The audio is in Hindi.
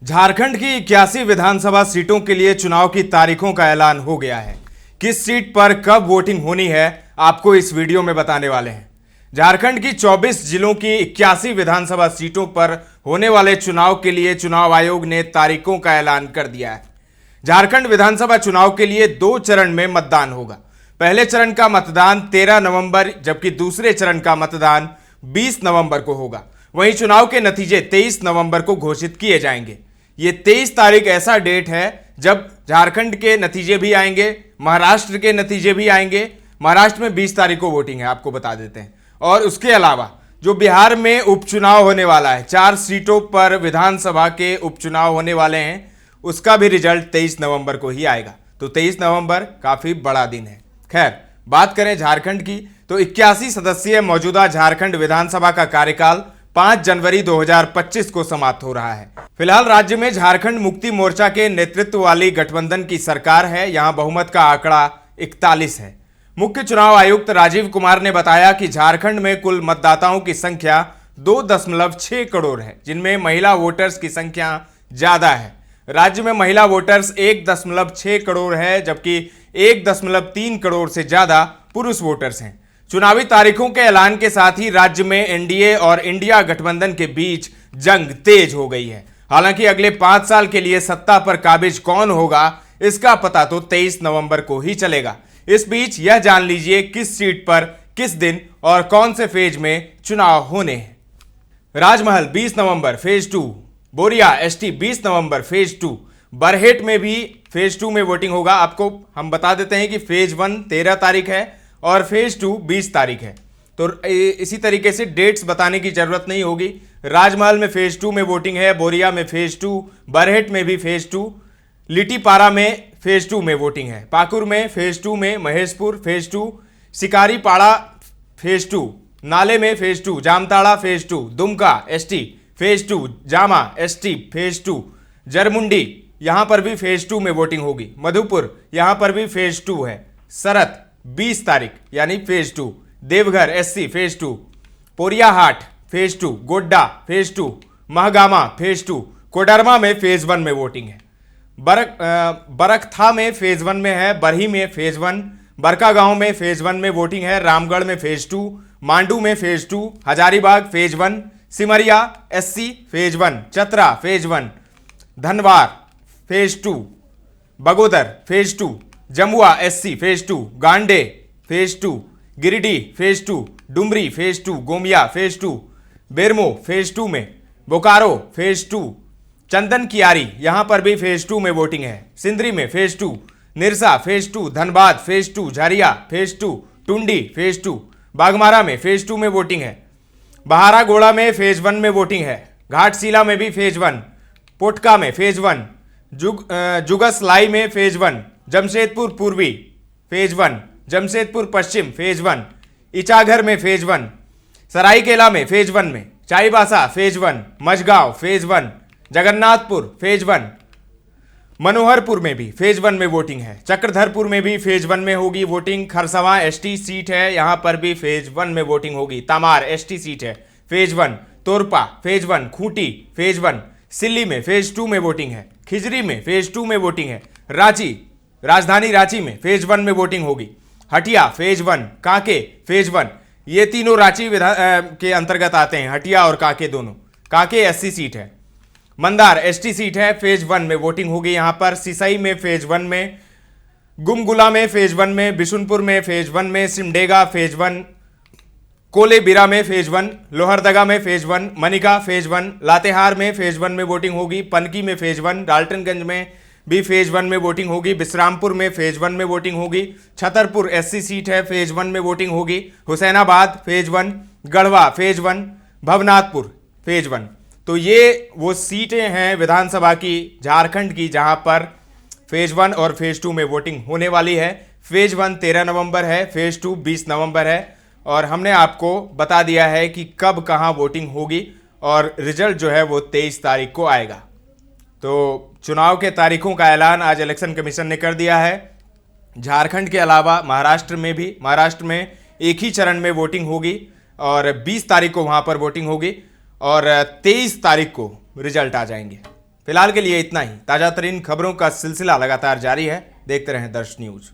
झारखंड की 81 विधानसभा सीटों के लिए चुनाव की तारीखों का ऐलान हो गया है। किस सीट पर कब वोटिंग होनी है आपको इस वीडियो में बताने वाले हैं। झारखंड की 24 जिलों की 81 विधानसभा सीटों पर होने वाले चुनाव के लिए चुनाव आयोग ने तारीखों का ऐलान कर दिया है। झारखंड विधानसभा चुनाव के लिए 2 चरण में मतदान होगा। पहले चरण का मतदान 13 नवंबर जबकि दूसरे चरण का मतदान 20 नवंबर को होगा। वहीं चुनाव के नतीजे 23 नवंबर को घोषित किए जाएंगे। ये 23 तारीख ऐसा डेट है जब झारखंड के नतीजे भी आएंगे, महाराष्ट्र के नतीजे भी आएंगे। महाराष्ट्र में 20 तारीख को वोटिंग है, आपको बता देते हैं। और उसके अलावा जो बिहार में उपचुनाव होने वाला है, 4 सीटों पर विधानसभा के उपचुनाव होने वाले हैं, उसका भी रिजल्ट 23 नवंबर को ही आएगा। तो 23 नवंबर काफी बड़ा दिन है। खैर, बात करें झारखंड की तो 81 सदस्यीय मौजूदा झारखंड विधानसभा का कार्यकाल 5 जनवरी 2025 को समाप्त हो रहा है। फिलहाल राज्य में झारखंड मुक्ति मोर्चा के नेतृत्व वाली गठबंधन की सरकार है। यहां बहुमत का आंकड़ा 41 है। मुख्य चुनाव आयुक्त राजीव कुमार ने बताया कि झारखंड में कुल मतदाताओं की संख्या 2.6 करोड़ है, जिनमें महिला वोटर्स की संख्या ज्यादा है। राज्य में महिला वोटर्स 1.6 करोड़ है, जबकि 1.3 करोड़ से ज्यादा पुरुष वोटर्स हैं। चुनावी तारीखों के ऐलान के साथ ही राज्य में एनडीए और इंडिया गठबंधन के बीच जंग तेज हो गई है। हालांकि अगले 5 साल के लिए सत्ता पर काबिज कौन होगा, इसका पता तो 23 नवंबर को ही चलेगा। इस बीच यह जान लीजिए किस सीट पर किस दिन और कौन से फेज में चुनाव होने हैं। राजमहल 20 नवंबर फेज 2, बोरिया एसटी 20 नवंबर फेज 2, बरहेट में भी फेज 2 में वोटिंग होगा। आपको हम बता देते हैं कि फेज 1 13 तारीख है और फेज 2 20 तारीख है। तो इसी तरीके से डेट्स बताने की जरूरत नहीं होगी। राजमहल में फेज 2 में वोटिंग है, बोरिया में फेज 2, बरहेट में भी फेज 2, लिटीपारा में फेज 2 में वोटिंग है, पाकुर में फेज 2 में, महेशपुर फेज 2, सिकारीपाड़ा फेज 2, नाले में phase 2, Jamtara phase 2, Dumka ST phase 2, Jama ST phase 2, Jarmundi यहां पर भी फेज 2 में वोटिंग होगी, मधुपुर यहां पर भी फेज 2 है, सरत 20 तारीख यानी phase 2, Deoghar SC phase 2, Poreyahat phase 2, Godda phase 2, Mahagama phase 2, Koderma में फेज 1 में वोटिंग है, बरकथा में फेज 1 में है, बरही में फेज 1, बरकागांव में फेज 1 में वोटिंग है, रामगढ़ में फेज 2, मांडू में phase 2, Hazaribagh phase 1, Simaria SC phase 1, Chatra phase 1, Dhanwar phase 2, Bagodar phase 2, Jamua SC phase 2, Gandey phase 2, Giridih phase 2, Dumri phase 2, Gomia phase 2, Bermo phase 2 में, बोकारो फेज 2, चंदन कियारी यहां पर भी फेज 2 में वोटिंग है, सिंदरी में phase 2, Nirsa phase 2, Dhanbad phase 2, Jharia phase 2, Tundi phase 2, Baghmara में फेज 2 में वोटिंग है, बहारागोड़ा में फेज 1 में वोटिंग है, घाटशिला में भी फेज 1, पोटका में फेज 1, जुगसलाई में फेज 1, जमशेदपुर पूर्वी फेज 1, जमशेदपुर पश्चिम फेज 1, इचाघर में फेज 1, सरायकेला में फेज 1 में, Chaibasa phase 1, Majhgaon phase 1, Jagannathpur phase 1, Manoharpur में भी फेज 1 में वोटिंग है, चक्रधरपुर में भी फेज 1 में होगी वोटिंग, खरसवां एसटी सीट है, यहां पर भी फेज 1 में वोटिंग होगी, तमार एसटी सीट है phase 1, Torpa phase 1, Khunti phase 1, सिल्ली में फेज 2 में वोटिंग है, खिजरी में फेज 2 में वोटिंग है, रांची राजधानी रांची में फेज 1 में वोटिंग होगी, हटिया फेज 1, कांके फेज 1, ये तीनों रांची के अंतर्गत आते हैं, हटिया और कांके दोनों। कांके एससी सीट है, मंदार एसटी सीट है, फेज 1 में वोटिंग होगी यहां पर, सिसई में फेज 1 में, गुमगुला में फेज 1 में, बिशुनपुर में फेज 1 में, सिमडेगा फेज 1, कोलेबिरा में फेज 1, लोहरदगा में फेज 1, मनिका फेज 1, लातेहार में फेज 1 में वोटिंग होगी, पनकी में फेज 1, डाल्टनगंज में भी फेज 1 में वोटिंग होगी, बिश्रामपुर में फेज 1 में वोटिंग होगी, छतरपुर एससी सीट है फेज 1 में वोटिंग होगी, Hussainabad phase 1, Garhwa phase 1, Bhawanathpur phase 1। तो ये वो सीटें हैं विधानसभा की झारखंड की जहां पर फेज 1 और फेज 2 में वोटिंग होने वाली है। फेज 1 13 नवंबर है, फेज 2 20 नवंबर है और हमने आपको बता दिया है कि कब कहां वोटिंग होगी और रिजल्ट जो है वो 23 तारीख को आएगा। तो चुनाव के तारीखों का ऐलान आज इलेक्शन कमीशन ने कर दिया है। झारखंड के अलावा महाराष्ट्र में एक ही चरण में वोटिंग होगी और 20 तारीख को वहां पर वोटिंग होगी और 23 तारीख को रिजल्ट आ जाएंगे। फिलहाल के लिए इतना ही। ताजा तरीन खबरों का सिलसिला लगातार जारी है, देखते रहें दर्श न्यूज।